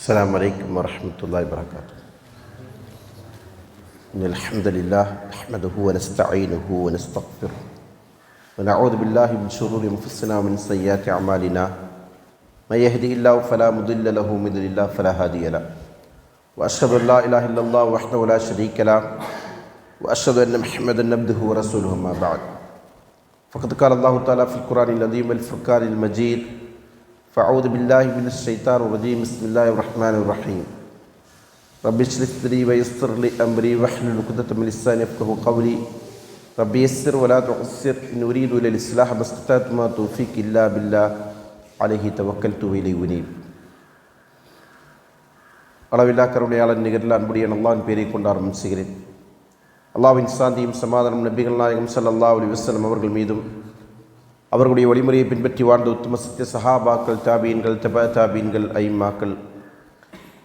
السلام عليكم ورحمة الله وبركاته. إن الحمد لله نحمده ونستعينه ونستغفره ونعوذ بالله من شرور أنفسنا ومن سيئات أعمالنا. من يهده الله فلا مضل له ومن يضلل الله فلا هادي له. وأشهد أن لا إله إلا الله وحده لا شريك له وأشهد أن محمدا عبده ورسوله. أما بعد فقد قال الله تعالى في القرآن العظيم والفرقان المجيد: فأعوذ بالله من الشيطان الرجيم. بسم الله الرحمن الرحيم. رب اشرح صدري ويسر لي أمري واحلل عقدة من لساني يفقهوا قولي. رب يسر ولا تعسر إن أريد إلا الإصلاح ما استطعت وما توفيقي إلا بالله عليه توكلت وإليه أنيب. அளவில்லா கருணையாளன் நிகரில் அன்புடைய அல்லாஹ்வின் பெயரை கொண்டு ஆரம்பிக்கிறேன். அல்லாஹ்வின் சாந்தியும் சமாதானம் நபிகள் நாயகம் ஸல்லல்லாஹு அலைஹி வஸல்லம் அவர்கள் மீதும் அவர்களுடைய வழிமுறையை பின்பற்றி வாழ்ந்த உத்தம சத்திய சஹாபாக்கள், தாபீன்கள், தபா தாபீன்கள், ஐம்மாக்கள்,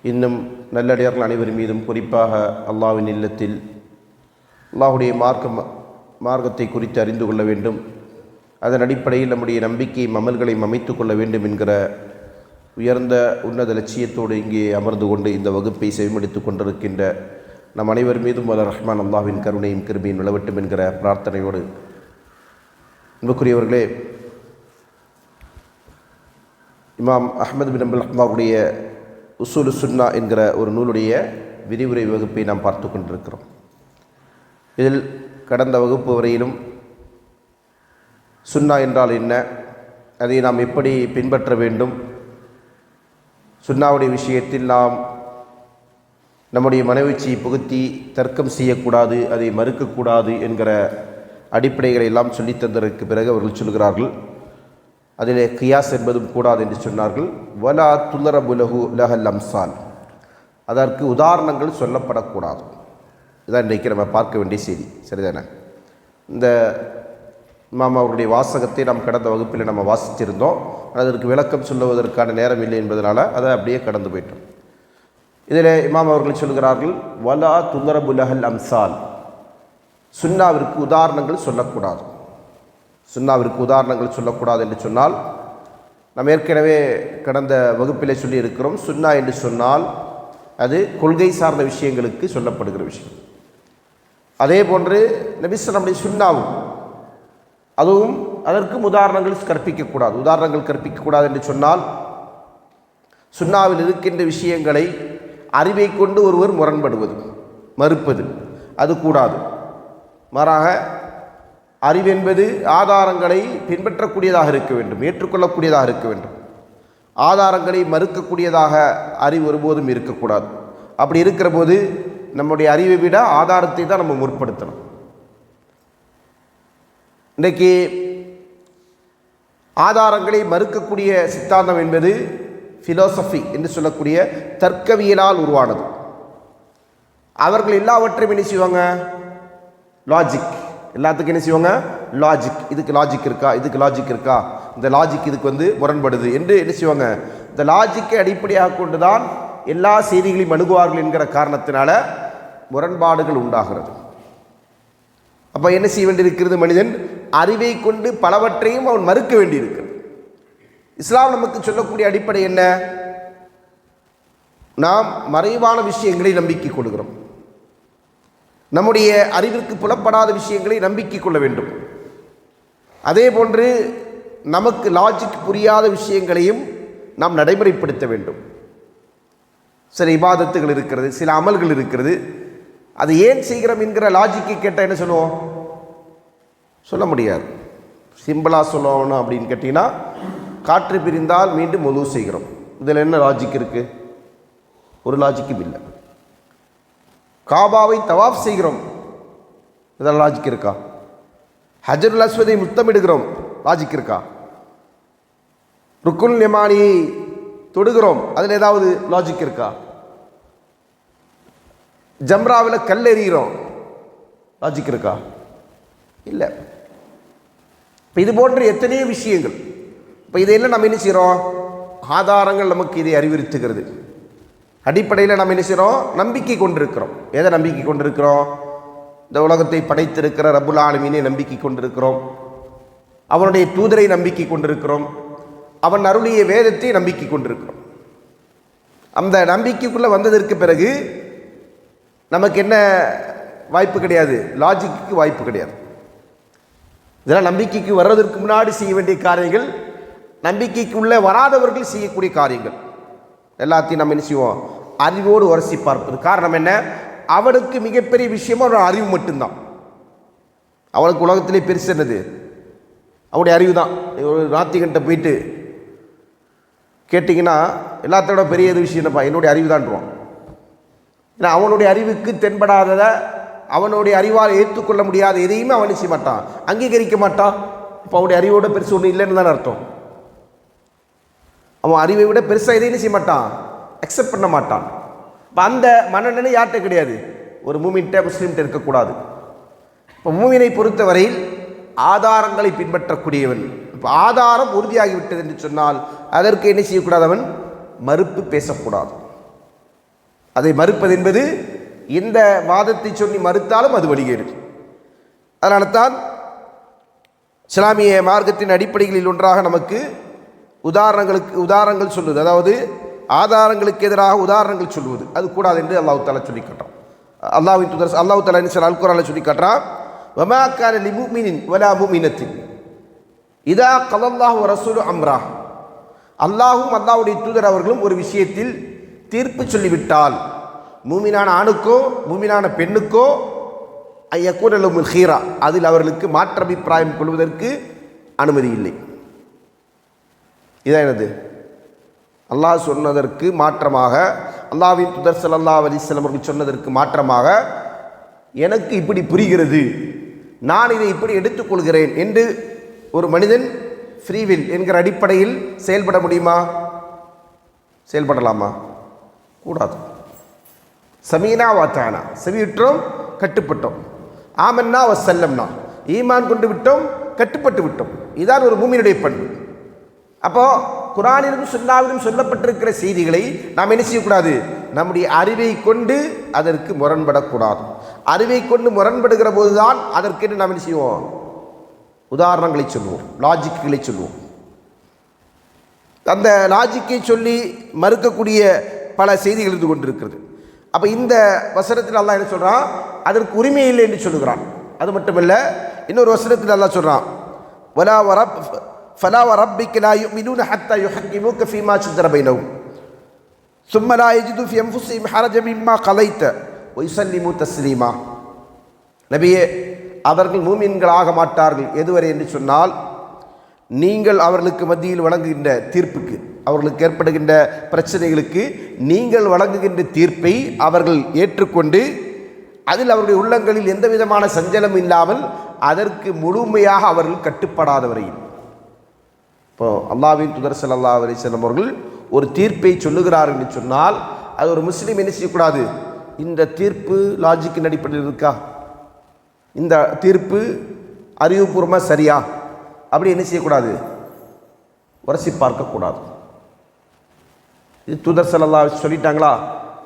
இன்னும் நல்லடியார்கள் அனைவர் மீதும், குறிப்பாக அல்லாஹ்வின் இல்லத்தில் அல்லாஹுடைய மார்க்கத்தை குறித்து அறிந்து கொள்ள வேண்டும், அதன் அடிப்படையில் நம்முடைய நம்பிக்கையும் அமல்களையும் அமைத்து கொள்ள வேண்டும் என்கிற உயர்ந்த உன்னத லட்சியத்தோடு இங்கே அமர்ந்து கொண்டு இந்த வகுப்பை செவிமடித்து கொண்டிருக்கின்ற நம் அனைவர் மீதும் வல்ல ரஹ்மான் அல்லாஹ்வின் கருணையும் கிருபையும் நிலவட்டும் என்கிற பிரார்த்தனையோடு, அன்புக்குரியவர்களே, இமாம் அஹ்மது பின் அம்பல் அவருடைய உசூல் சுன்னா என்கிற ஒரு நூலுடைய விரிவுரை வகுப்பை நாம் பார்த்து கொண்டிருக்கிறோம். இதில் கடந்த வகுப்பு வரையிலும் சுன்னா என்றால் என்ன, அதை நாம் எப்படி பின்பற்ற வேண்டும், சுன்னாவுடைய விஷயத்தில் நாம் நம்முடைய மனவீழ்ச்சியை புகுத்தி தர்க்கம் செய்யக்கூடாது, அதை மறுக்கக்கூடாது என்கிற அடிப்படைகளை எல்லாம் சொல்லி தந்ததற்கு பிறகு அவர்கள் சொல்கிறார்கள், அதிலே கியாஸ் என்பதும் கூடாது என்று சொன்னார்கள். வலா துல்லரபுலஹு லஹல் அம்சால், அதற்கு உதாரணங்கள் சொல்லப்படக்கூடாது. இதான் இன்றைக்கு நம்ம பார்க்க வேண்டிய செய்தி. சரிதானே? இந்த இமாம் அவருடைய வாசகத்தை நாம் கடந்த வகுப்பில் நம்ம வாசித்திருந்தோம். அதற்கு விளக்கம் சொல்லுவதற்கான நேரம் இல்லை என்பதனால அதை அப்படியே கடந்து போயிட்டோம். இதில் இமாம் அவர்கள் சொல்கிறார்கள், வலா துல்லரபுலஹல் அம்சால், சுன்னாவிற்கு உதாரணங்கள் சொல்லக்கூடாது. சுன்னாவிற்கு உதாரணங்கள் சொல்லக்கூடாது என்று சொன்னால், நாம் ஏற்கனவே கடந்த வகுப்பிலே சொல்லியிருக்கிறோம், சுன்னா என்று சொன்னால் அது கொள்கை சார்ந்த விஷயங்களுக்கு சொல்லப்படுகிற விஷயம். அதே போன்று நபி ஸல்லல்லாஹு சுன்னாவும் அதுவும் அதற்கும் உதாரணங்கள் கற்பிக்கக்கூடாது. உதாரணங்கள் கற்பிக்கக்கூடாது என்று சொன்னால், சுன்னாவில் இருக்கின்ற விஷயங்களை அறிவை கொண்டு ஒருவர் முரண்படுவது, மறுப்பது, அது கூடாது. மாறாக அறிவென்பது ஆதாரங்களை பின்பற்றக்கூடியதாக இருக்க வேண்டும், ஏற்றுக்கொள்ளக்கூடியதாக இருக்க வேண்டும். ஆதாரங்களை மறுக்கக்கூடியதாக அறிவு ஒருபோதும் இருக்கக்கூடாது. அப்படி இருக்கிற போது நம்முடைய அறிவை விட ஆதாரத்தை தான் நம்ம முற்படுத்தணும். இன்றைக்கு ஆதாரங்களை மறுக்கக்கூடிய சித்தாந்தம் என்பது ஃபிலோசஃபி என்று சொல்லக்கூடிய தர்க்கவியலால் உருவானது. அவர்கள் எல்லாவற்றையும் என்ன செய்வாங்க? லாஜிக், எல்லாத்துக்கும் என்ன செய்வாங்க? லாஜிக், இதுக்கு லாஜிக் இருக்கா, இதுக்கு லாஜிக் இருக்கா, இந்த லாஜிக் இதுக்கு முரண்படுது என்று என்ன செய்வாங்க? இந்த லாஜிக்கை அடிப்படையாக கொண்டு தான் எல்லா செய்திகளையும் அணுகுவார்கள் என்கிற காரணத்தினால முரண்பாடுகள் உண்டாகிறது. அப்போ என்ன செய்ய வேண்டியிருக்கிறது? மனிதன் அறிவை கொண்டு பலவற்றையும் அவன் மறுக்க வேண்டியிருக்கிறது. இஸ்லாம் நமக்கு சொல்லக்கூடிய அடிப்படை என்ன? நாம் மறைவான விஷயங்களை நம்பிக்கை கொள்கிறோம். நம்முடைய அறிவிற்கு புலப்படாத விஷயங்களை நம்பிக்கை கொள்ள வேண்டும். அதே போன்று நமக்கு லாஜிக் புரியாத விஷயங்களையும் நாம் நடைமுறைப்படுத்த வேண்டும். சில இபாதத்துகள் இருக்கிறது, சில அமல்கள் இருக்கிறது, அது ஏன் செய்கிறோம் என்கிற லாஜிக்கை கேட்டால் என்ன சொல்லுவோம்? சொல்ல முடியாது. சிம்பிளாக சொல்லணும் அப்படின்னு கேட்டிங்கன்னா, காற்று பிரிந்தால் மீண்டும் ஒது செய்கிறோம். இதில் என்ன லாஜிக் இருக்குது? ஒரு லாஜிக்கும் இல்லை. காபாவை தவாஃப் செய்கிறோம், இதெல்லாம் லாஜிக் இருக்கா? ஹஜருல் அஸ்வதை முத்தமிடுகிறோம், லாஜிக் இருக்கா? ருக்குல் யமானியை தொடுகிறோம், அதில் ஏதாவது லாஜிக் இருக்கா? ஜம்ராவில் கல் எறிகிறோம், லாஜிக் இருக்கா? இல்லை. இப்போ இது போன்ற எத்தனையோ விஷயங்கள். இப்போ இதையெல்லாம் நம்ம என்ன செய்கிறோம்? ஆதாரங்கள் நமக்கு இதை அறிவுறுத்துகிறது. அடிப்படையில் நம்ம என்ன செய்கிறோம்? நம்பிக்கை கொண்டிருக்கிறோம். எதை நம்பிக்கை கொண்டிருக்கிறோம்? இந்த உலகத்தை படைத்திருக்கிற ரப்புல் ஆலமீனை நம்பிக்கை கொண்டிருக்கிறோம், அவனுடைய தூதரை நம்பிக்கை கொண்டிருக்கிறோம், அவன் அருளிய வேதத்தை நம்பிக்கை கொண்டிருக்கிறோம். அந்த நம்பிக்கைக்குள்ளே வந்ததற்கு பிறகு நமக்கு என்ன வாய்ப்பு கிடையாது? லாஜிக்கு வாய்ப்பு கிடையாது. இதெல்லாம் நம்பிக்கைக்கு வர்றதற்கு முன்னாடி செய்ய வேண்டிய காரியங்கள், நம்பிக்கைக்கு உள்ளே வராதவர்கள் செய்யக்கூடிய காரியங்கள் எல்லாத்தையும் நம்ம என்ன செய்வோம்? அறிவோடு உரசி பார்ப்பது. காரணம் என்ன? அவனுக்கு மிகப்பெரிய விஷயமா ஒரு அறிவு மட்டும்தான். அவனுக்கு உலகத்திலே பெருசு என்னது? அவனுடைய அறிவு தான். ஒரு நாத்திகன்ட்ட போயிட்டு கேட்டிங்கன்னா எல்லாத்தோட பெரிய விஷயம் என்னப்பா? என்னுடைய அறிவு தான்றான். ஏன்னா அவனுடைய அறிவுக்கு தென்படாததை, அவனுடைய அறிவால் ஏற்றுக்கொள்ள முடியாத எதையுமே அவன் செய்ய மாட்டான், அங்கீகரிக்க மாட்டான். இப்போ அவனுடைய அறிவோட பெருசு ஒன்று இல்லைன்னு தானே அர்த்தம். அவன் அறிவை விட பெருசாக எதையும் செய்ய மாட்டான், அக்செப்ட் பண்ண மாட்டான். இப்போ அந்த மனநிலை யார்கிட்ட கிடையாது? ஒரு மூமின்ட்ட, முஸ்லீம்கிட்ட இருக்கக்கூடாது. இப்போ மூமினை பொறுத்தவரையில் ஆதாரங்களை பின்பற்றக்கூடியவன். இப்போ ஆதாரம் உறுதியாகிவிட்டது என்று சொன்னால் அதற்கு என்ன செய்யக்கூடாது? அவன் மறுப்பு பேசக்கூடாது. அதை மறுப்பது என்பது இந்த வாதத்தை சொல்லி மறுத்தாலும் அது வழிகேடு. அதனால தான் இஸ்லாமிய மார்க்கத்தின் அடிப்படைகளில் ஒன்றாக நமக்கு உதாரணங்கள் சொல்லுவது, அதாவது ஆதாரங்களுக்கு எதிராக உதாரணங்கள் சொல்வது அது கூடாது என்று அல்லாஹ் தஆலா சொல்லி காட்டுறான். அல்லாஹ் தஆலா என்ன சொல்றான்? அல் குர்ஆனில் சொல்லி காட்டுறான், வமா கான லிமுமினின் வலா முமினத்தின் இதா கலல்லாஹு வ ரசூலு அம்ரா. அல்லாஹும் அல்லாஹ்வுடைய தூதர் அவர்களும் ஒரு விஷயத்தில் தீர்ப்பு சொல்லிவிட்டால், மூமினான ஆணுக்கோ மூமினான பெண்ணுக்கோ ஐயக்கூன லஹுல் ஹீரா, அதில் அவர்களுக்கு மாற்றபிப்பிராயம் கொள்வதற்கு அனுமதி இல்லை. இதான் என்னது? அல்லாஹ் சொன்னதற்கு மாற்றமாக, அல்லாஹ்வின் தூதர் ஸல்லல்லாஹு அலைஹி வஸல்லம் அவர்கள் சொன்னதற்கு மாற்றமாக எனக்கு இப்படி புரிகிறது, நான் இதை இப்படி எடுத்துக்கொள்கிறேன் என்று ஒரு மனிதன் ஃப்ரீவில் என்கிற அடிப்படையில் செயல்பட முடியுமா? செயல்படலாமா? கூடாது. சமீனா வாத்தானா, செவியுற்றோம், கட்டுப்பட்டோம். ஆமன்னா வசல்லம்னா, ஈமான் கொண்டு விட்டோம், கட்டுப்பட்டு விட்டோம். இதுதான் ஒரு மூமினுடைய பண்பு. அப்போ குர்ஆனிலும் சுன்னாவிலும் சொல்லப்பட்டிருக்கிற செய்திகளை நாம் என்ன செய்யக்கூடாது? நம்முடைய அறிவை கொண்டு அதற்கு முரண்படக்கூடாது. அறிவை கொண்டு முரண்படுகிற போதுதான் அதற்கு நாம் என்ன செய்வோம்? உதாரணங்களை சொல்லுவோம், லாஜிக்குகளை சொல்லுவோம். அந்த லாஜிக்கை சொல்லி மறுக்கக்கூடிய பல செய்திகள் இருந்து கொண்டிருக்கிறது. அப்போ இந்த வசனத்தில் அல்லாஹ் என்ன சொல்கிறான்? அதற்கு உரிமை இல்லை என்று சொல்லுகிறான். அது மட்டுமல்ல, இன்னொரு வசனத்தில் அல்லாஹ் சொல்கிறான், ஃபலா வரப்பிக்க லா யுமினூன ஹத்தா யுஹக்கிமூக ஃபீமா ஷஜர பைனஹும் ثم لا يجدوا في أنفسهم حرجا مما قضيت ويسلموا تسليما. நபியே, அவர்கள் மூமின்களாக மாட்டார்கள் எதுவரை என்று சொன்னால், நீங்கள் அவர்களுக்கு மத்தியில் வழங்குகின்ற தீர்ப்புக்கு, அவர்களுக்கு ஏற்படுகின்ற பிரச்சனைகளுக்கு நீங்கள் வழங்குகின்ற தீர்ப்பை அவர்கள் ஏற்றுக்கொண்டு அதில் அவருடைய உள்ளங்களில் எந்த விதமான சஞ்சலம் இல்லாமல் அதற்கு முழுமையாக அவர்கள் கட்டுப்படாதவரையில். இப்போ அல்லாஹ்வின் தூதர் ஸல்லல்லாஹு அலைஹி வஸல்லம் அவர்கள் ஒரு தீர்ப்பை சொல்லுகிறார்கள் என்று சொன்னால் அது ஒரு முஸ்லீம் என்ன செய்யக்கூடாது? இந்த தீர்ப்பு லாஜிக்கின் அடிப்படையில் இருக்கா, இந்த தீர்ப்பு அறிவுபூர்வமாக சரியா, அப்படி என்ன செய்யக்கூடாது? உரசி பார்க்கக்கூடாது. இது தூதர் ஸல்லல்லாஹு அலைஹி சொல்லிட்டாங்களா,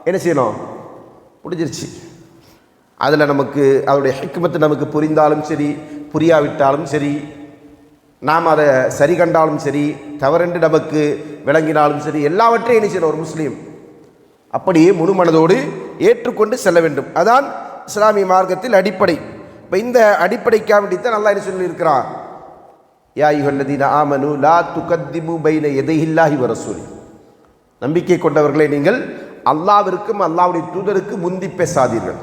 என்ன செய்யணும்? முடிஞ்சிருச்சு. அதில் நமக்கு அதோடைய ஹிக்மத்து நமக்கு புரிந்தாலும் சரி, புரியாவிட்டாலும் சரி, நாம் அதை சரி கண்டாலும் சரி, தவறென்று நமக்கு விளங்கினாலும் சரி, எல்லாவற்றையும் என்ன செய்யணும்? ஒரு முஸ்லீம் அப்படியே முழு மனதோடு ஏற்றுக்கொண்டு செல்ல வேண்டும். அதான் இஸ்லாமிய மார்க்கத்தில் அடிப்படை. இப்போ இந்த அடிப்படைக்காக வேண்டித்தான் அல்லாஹ் என்ன சொல்லியிருக்கிறான், யா அய்யுஹல்லதீன ஆமனு லா துகத்திமு பைன யதைஹில்லாஹி வ ரசூலி. நம்பிக்கை கொண்டவர்களை நீங்கள் அல்லாஹ்விற்கும் அல்லாஹ்வுடைய தூதருக்கு முந்தி பேசாதீர்கள்.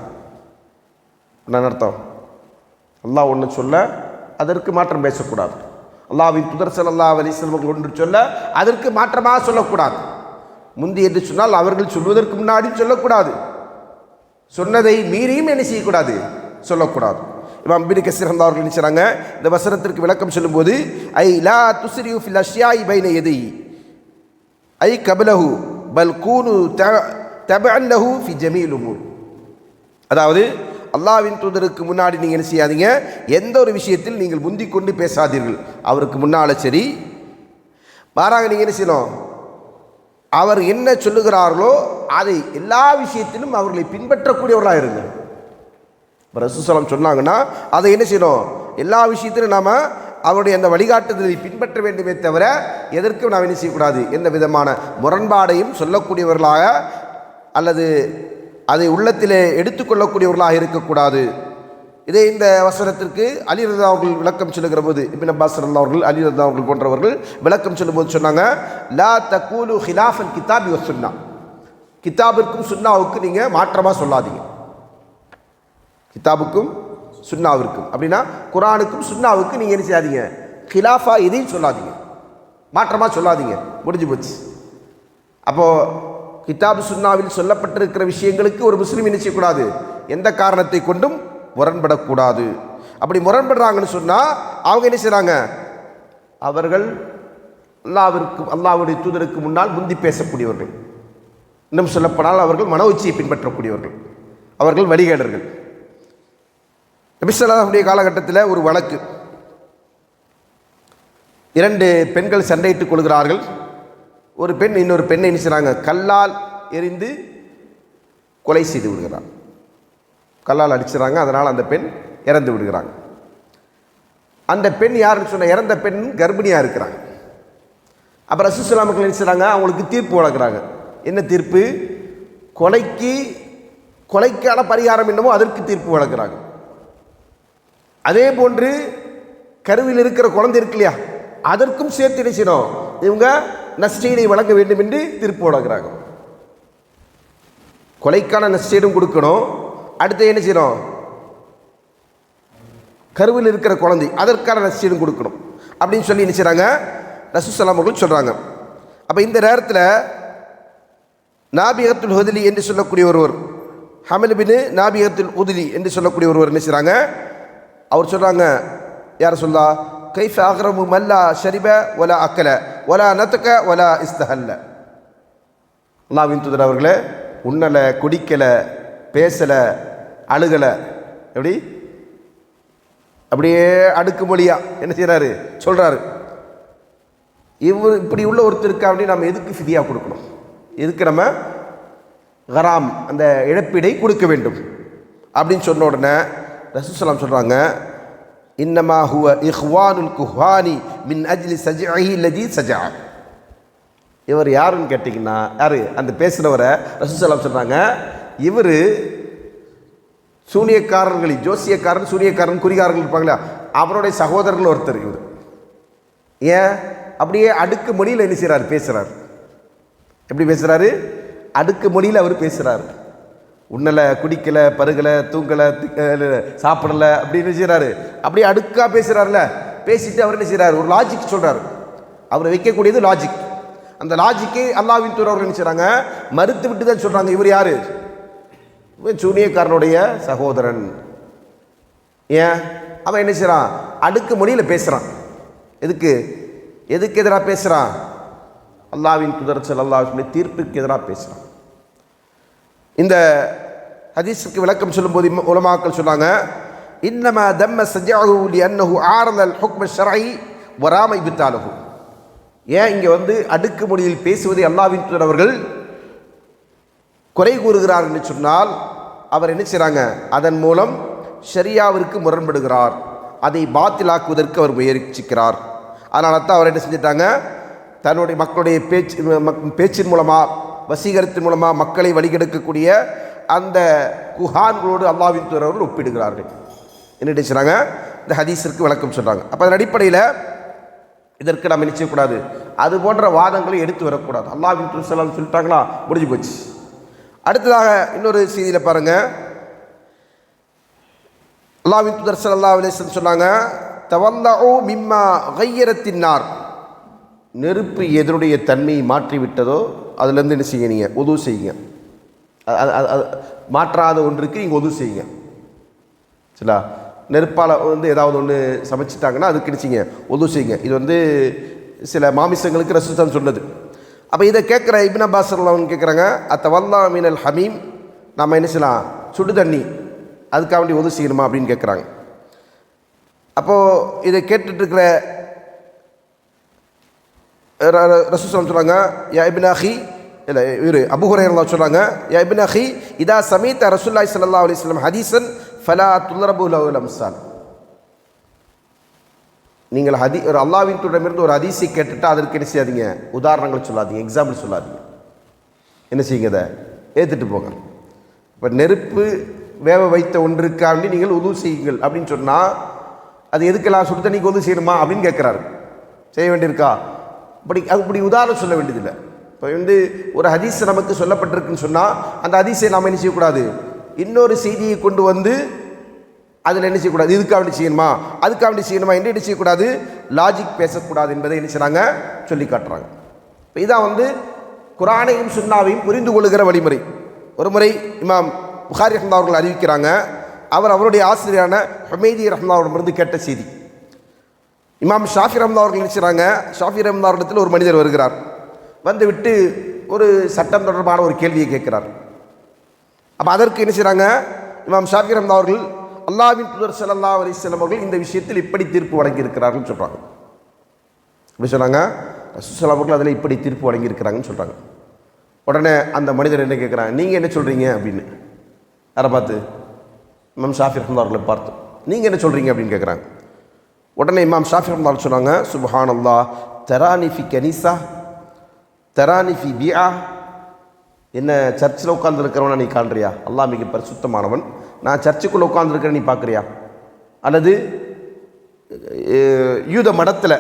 என்ன அர்த்தம்? அல்லாஹ் ஒன்று சொல்ல அதற்கு மாற்றம் பேசக்கூடாது. அல்லாஹ்வின் தூதர் ஸல்லல்லாஹு அலைஹி வஸல்லம் ஒன்று சொல்ல அதற்கு மாற்றமாக சொல்லக்கூடாது. முந்தி என்று சொன்னால் அவர்கள் சொல்வதற்கு முன்னாடி சொல்லக்கூடாது, சொன்னதை மீறியும் என்ன செய்யக்கூடாது? சொல்லக்கூடாது. இமாம் இப்னு கஸீர் அவர்கள் என்ன செய்றாங்க? இந்த வசனத்திற்கு விளக்கம் சொல்லும்போது, ஐ லா துஸ்ரியூ ஃபில் அஷ்யாஇ பைன யதை ஐ கப்லஹு பல் கூனு தபஅன் லஹு ஃபி ஜமீல் உமூர். அதாவது அல்லாஹ்வின் தூதருக்கு முன்னாடி நீங்கள் என்ன செய்யாதீங்க, எந்த ஒரு விஷயத்தில் நீங்கள் முந்திக் கொண்டு பேசாதீர்கள். அவருக்கு முன்னால் சரி, மாறாக நீங்கள் என்ன செய்யணும்? அவர் என்ன சொல்லுகிறார்களோ அதை எல்லா விஷயத்திலும் அவர்களை பின்பற்றக்கூடியவர்களாக இருங்க. ரசூலுல்லாஹி சொன்னாங்கன்னா அதை என்ன செய்யணும்? எல்லா விஷயத்திலும் நாம் அவருடைய அந்த வழிகாட்டுதலை பின்பற்ற வேண்டுமே தவிர எதற்கும் நாம் என்ன செய்யக்கூடாது, எந்த விதமான முரண்பாடையும் சொல்லக்கூடியவர்களாக அல்லது அதை உள்ளத்திலே எடுத்துக்கொள்ளக்கூடியவர்களாக இருக்கக்கூடாது. இதே இந்த வசனத்திற்கு அலி ரலியல்லாஹு அவர்கள் விளக்கம் சொல்லுகிற போது, இப்னு அப்பாஸ் ரலியல்லாஹு அவர்கள், அலி ரலியல்லாஹு அவர்கள் போன்றவர்கள் விளக்கம் சொல்லும்போது சொன்னாங்க, லா தகூலு ஹிலாஃபல் கிதாபி வ சுன்னா, கிதாபிற்கும் சுன்னாவுக்கு நீங்கள் மாற்றமாக சொல்லாதீங்க. கிதாபுக்கும் சுன்னாவிற்கும் அப்படின்னா குரானுக்கும் சுன்னாவுக்கு நீங்கள் என்ன செய்யாதீங்க, ஹிலாஃபா எதையும் சொல்லாதீங்க, மாற்றமாக சொல்லாதீங்க, முடிஞ்சு போச்சு. அப்போது கிதாபு சுன்னாவில் சொல்லப்பட்டிருக்கிற விஷயங்களுக்கு ஒரு முஸ்லீம் என்ன செய்யக்கூடாது, எந்த காரணத்தை கொண்டும் முரண்படக்கூடாது. அப்படி முரண்படுறாங்கன்னு சொன்னால் அவங்க என்ன செய்கிறாங்க, அவர்கள் அல்லாஹ்வுடைய தூதருக்கு முன்னால் முந்தி பேசக்கூடியவர்கள், இன்னும் சொல்லப்போனால் அவர்கள் மன உச்சியை பின்பற்றக்கூடியவர்கள், அவர்கள் வழிகேடர்கள். நபி ஸல்லல்லாஹு அலைஹி வஸல்லம் காலகட்டத்தில் ஒரு வழக்கு, 2 பெண்கள் சண்டையிட்டுக் கொள்கிறார்கள். ஒரு பெண் இன்னொரு பெண்ணை என்ன செய்கிறாங்க, கல்லால் எறிந்து கொலை செய்து விடுகிறார். கல்லால் அடிச்சுறாங்க, அதனால் அந்த பெண் இறந்து விடுகிறாங்க. அந்த பெண் யாருன்னு சொன்ன, இறந்த பெண் கர்ப்பிணியாக இருக்கிறாங்க. அப்போ ரசூலுல்லாஹி ஸல்லல்லாஹு அலைஹி வஸல்லம் என்ன செய்கிறாங்க, அவங்களுக்கு தீர்ப்பு வழங்குறாங்க. என்ன தீர்ப்பு? கொலைக்கான பரிகாரம் என்னமோ அதற்கு தீர்ப்பு வழங்குறாங்க. அதே போன்று கருவில் இருக்கிற குழந்தை இருக்கு இல்லையா, அதற்கும் சேர்த்து என்ன செய்யணும், இவங்க நஷ்டீடை வழங்க வேண்டும் என்று தீர்ப்பு வழங்குறாங்க. கொலைக்கான நஷ்டீடும் கொடுக்கணும், அடுத்து என்ன செய்யணும், கருவில் இருக்கிற குழந்தை அதற்கான நஷ்டீடும் கொடுக்கணும் அப்படின்னு சொல்லி என்ன செய்கிறாங்க, ரசூலுல்லாஹி ஸல்லல்லாஹு அலைஹி வஸல்லம் சொல்கிறாங்க. அப்போ இந்த நேரத்தில் நாபிகத்துல் உதுலி என்று சொல்லக்கூடிய ஒருவர், ஹமல் பின் நாபிகத்துல் உதுலி என்று சொல்லக்கூடிய ஒருவர் என்ன செய்கிறாங்க, அவர் சொல்கிறாங்க, யார் சொல்லா, கைஃப அக்ரமு மல்லா ஷரிப வலா அக்கல வலா நத்தக வலா இஸ்தஹல்ல. அல்லாஹ்வின் தூதர் அவர்களே, உண்ணலை, குடிக்கலை, பேசலை, அழுகலை, எப்படி அப்படியே அடுக்குமொழியா என்ன செய்கிறாரு சொல்கிறாரு. இப்படி உள்ள ஒருத்தருக்கு அப்படி நம்ம எதுக்கு ஃபிதியா கொடுக்கணும், எதுக்கு நம்ம கராம் அந்த இழப்பீடை கொடுக்க வேண்டும் அப்படின்னு சொன்ன உடனே ரசூலுல்லாஹி ஸல்லல்லாஹு அலைஹி வஸல்லம் சொல்கிறாங்க, இன்னமா ஹுவ இஹ்வானுல் குஹானி மின் அஜ்லி சஜ்இஹி அல்லதி சஜா. இவர் யாருன்னு கேட்டிங்கன்னா, யார் அந்த பேசுகிறவரை ரசூலுல்லாஹி ஸல்லல்லாஹு அலைஹி வஸல்லம் சொல்கிறாங்க, இவர் சூனியக்காரர்களில் ஜோசியக்காரன், சூனியக்காரன், குறிகாரர்கள் இருப்பாங்களா, அவருடைய சகோதரர்கள் ஒருத்தர் இவர். ஏன் அப்படியே அடுக்கு மொழியில் என்ன செய்கிறார், பேசுகிறார். எப்படி பேசுகிறாரு, அடுக்கு மொழியில் அவர் பேசுகிறார். உண்ணலை, குடிக்கலை, பருகலை, தூங்கலை, சாப்பிடலை அப்படின்னு செய்கிறாரு, அப்படியே அடுக்காக பேசுகிறார்ல. பேசிட்டு அவர் என்ன செய்கிறார், ஒரு லாஜிக் சொல்கிறார். அவர் வைக்கக்கூடியது லாஜிக். அந்த லாஜிக்கை அல்லாஹ்வின் தூதர் அவர்கள் என்ன செய்கிறாங்க, மறுத்து விட்டு தான் சொல்கிறாங்க, இவர் யார், இவன் சூனியக்காரனுடைய சகோதரன். ஏன் அவன் என்ன செய்கிறான், அடுக்கு மொழியில் பேசுகிறான். எதுக்கு எதிராக பேசுகிறான், அல்லாஹ்வின் தூதர் ஸல்லல்லாஹு அலைஹி வஸல்லம் தீர்ப்புக்கு எதிராக பேசுகிறான். இந்த ஹதீஸுக்கு விளக்கம் சொல்லும்போது உலமாக்கள் சொன்னாங்க, இன்னமா தம்ம சஜஅஹு லிஅன்னஹு ஆரல் ஹுக்ம ஷர்இ வராம இப்தாலஹு. ஏன் இங்கே அடுக்கு மொழியில் பேசுவதை அல்லாஹ்வின் தூதர் அவர்கள் குறை கூறுகிறார் என்று சொன்னால், அவர் என்ன செய்கிறாங்க, அதன் மூலம் ஷரியாவிற்கு முரண்படுகிறார், அதை பாத்திலாக்குவதற்கு அவர் முயற்சிக்கிறார். அதனால தான் அவர் என்ன செஞ்சிட்டாங்க, தன்னுடைய மக்களுடைய பேச்சின் மூலமாக, வசீகரத்தின் மூலமாக மக்களை வழிகெடுக்கக்கூடிய அந்த குஹான்களோடு அல்லாஹ்வின் தூதர் அவர்கள் ஒப்பிடுகிறார்கள். என்ன செய்கிறாங்க, இந்த ஹதீஸிற்கு விளக்கம் சொல்கிறாங்க. அப்போ அதன் அடிப்படையில் இதற்கு நாம் என்ன செய்யக்கூடாது, அது போன்ற வாதங்களை எடுத்து வரக்கூடாது. அல்லாஹ்வின் தூதர் ஸல்லல்லாஹு அலைஹி வஸல்லம் சொல்லிட்டாங்களா, முடிஞ்சு போச்சு. அடுத்ததாக இன்னொரு செய்தியில் பாருங்கள், அல்லாஹ்வின் தூதர் ஸல்லல்லாஹு அலைஹி வஸல்லம் சொன்னாங்க, தவல்லஉ மிம்மா கய்யரத்தின்னார், நெருப்பு எதனுடைய தன்மையை மாற்றிவிட்டதோ அதுலேருந்து என்ன செய்யுங்க, நீங்கள் உது செய்யுங்க. மாற்றாத ஒன்றுக்கு நீங்கள் உது செய்யுங்க. சரிங்களா, நெருப்பால் ஏதாவது ஒன்று சமைச்சிட்டாங்கன்னா அதுக்கு என்ன செய்யுங்க, உது செய்யுங்க. இது சில மாமிசங்களுக்கு ரசூலுல்லாஹ் சொன்னது. அப்போ இதை கேட்குற இப்னு அப்பாஸ் ரலியல்லாஹு கேட்குறாங்க, அத்தவல்லா மினல் ஹமீம், நம்ம என்ன செய்யலாம், சுடு தண்ணி அதுக்காக வேண்டி உது செய்யணுமா அப்படின்னு கேட்குறாங்க. அப்போது இதை கேட்டுட்ருக்கிற ரசூலுல்லாஹ் சொல்கிறாங்க, யா இப்னு அஹி, இல்லை இவர் அபூ ஹுரைரா சொல்கிறாங்க, யா இப்னு அஹி இதா சமீத ரசூலுல்லாஹி ஸல்லல்லாஹு அலைஹி வஸல்லம் ஹதீஸன் ஃபலா துல்ரபு லஹுல் அம்சால். நீங்கள் ஒரு அல்லாஹ்வின் தூதரிடமிருந்து ஒரு ஹதீஸை கேட்டுட்டு அதற்கு என்ன செய்யாதீங்க, உதாரணங்கள் சொல்லாதீங்க, எக்ஸாம்பிள் சொல்லாதீங்க. என்ன செய்யுங்க, அதை ஏற்றுட்டு போங்க. இப்போ நெருப்பு வேவ வைத்த ஒன்றுக்காண்டி நீங்கள் உது செய்யுங்கள் அப்படின்னு சொன்னால் அது எதுக்கெல்லாம் சுடு தண்ணிக்கு உது செய்யணுமா அப்படின்னு கேட்குறாரு. செய்ய வேண்டியிருக்கா? அப்படி உதாரணம் சொல்ல வேண்டியதில்லை. இப்போ ஒரு ஹதீஸ் நமக்கு சொல்லப்பட்டிருக்குன்னு சொன்னால் அந்த ஹதீஸை நாம் என்ன செய்யக்கூடாது, இன்னொரு செய்தியை கொண்டு வந்து அதில் என்ன செய்யக்கூடாது, இதுக்காக வேண்டி செய்யணுமா அதுக்காக வேண்டி செய்யணுமா என்று என்ன செய்யக்கூடாது, லாஜிக் பேசக்கூடாது என்பதை என்ன செய்கிறாங்க, சொல்லி காட்டுறாங்க. இப்போ இதான் குர்ஆனையும் சுன்னாவையும் புரிந்து கொள்ளுகிற வழிமுறை. ஒரு முறை இமாம் புகாரி ரஹ்மத்துல்லாஹி அவர்கள் அறிவிக்கிறாங்க, அவருடைய ஆசிரியரான ஹுமைதி ரஹ்மத்துல்லாஹி அவர்களிடமிருந்து கேட்ட செய்தி. இமாம் ஷாஃபி ரஹ்மத்துல்லாஹி அவர்கள் நினைச்சாங்க, ஷாஃபி ரஹ்மத்துல்லாஹி இடத்தில் ஒரு மனிதர் வருகிறார், வந்து விட்டு ஒரு சட்டம் தொடர்பான ஒரு கேள்வியை கேட்கிறார். அப்போ அதற்கு என்ன செய்கிறாங்க, இமாம் ஷாஃபி ரஹ்மத்துல்லாஹி அவர்கள் அல்லாஹ்வின் தூதர் ஸல்லல்லாஹு அலைஹி வஸல்லம் அவர்கள் இந்த விஷயத்தில் இப்படி தீர்ப்பு வழங்கியிருக்கிறார்கள் சொல்கிறாங்க. எப்படி சொன்னாங்க, ரசூல் ஸல்லல்லாஹு அவர்கள் அதில் இப்படி தீர்ப்பு வழங்கியிருக்கிறாங்கன்னு சொல்கிறாங்க. உடனே அந்த மனிதர் என்ன கேட்குறாங்க, நீங்கள் என்ன சொல்கிறீங்க அப்படின்னு. யாரை பார்த்து? இமாம் ஷாஃபி ரஹ்மத்துல்லாஹி அவர்களை பார்த்து நீங்கள் என்ன சொல்கிறீங்க அப்படின்னு கேட்குறாங்க. உடனே இமாம் ஷாஃபி ரஹ்மத்துல்லாஹி சொன்னாங்க, சுப்ஹானல்லாஹ், தரானி ஃபி கனீஸா தரானி ஃபி பிஆ. என்ன சர்ச்சில் உட்கார்ந்துருக்கிறவனை நீ காண்றியா? அல்லாஹ் மிக பரிசுத்தமானவன், நான் சர்ச்சுக்குள்ளே உட்கார்ந்துருக்கிறேன் நீ பார்க்குறியா? அல்லது யூத மடத்தில்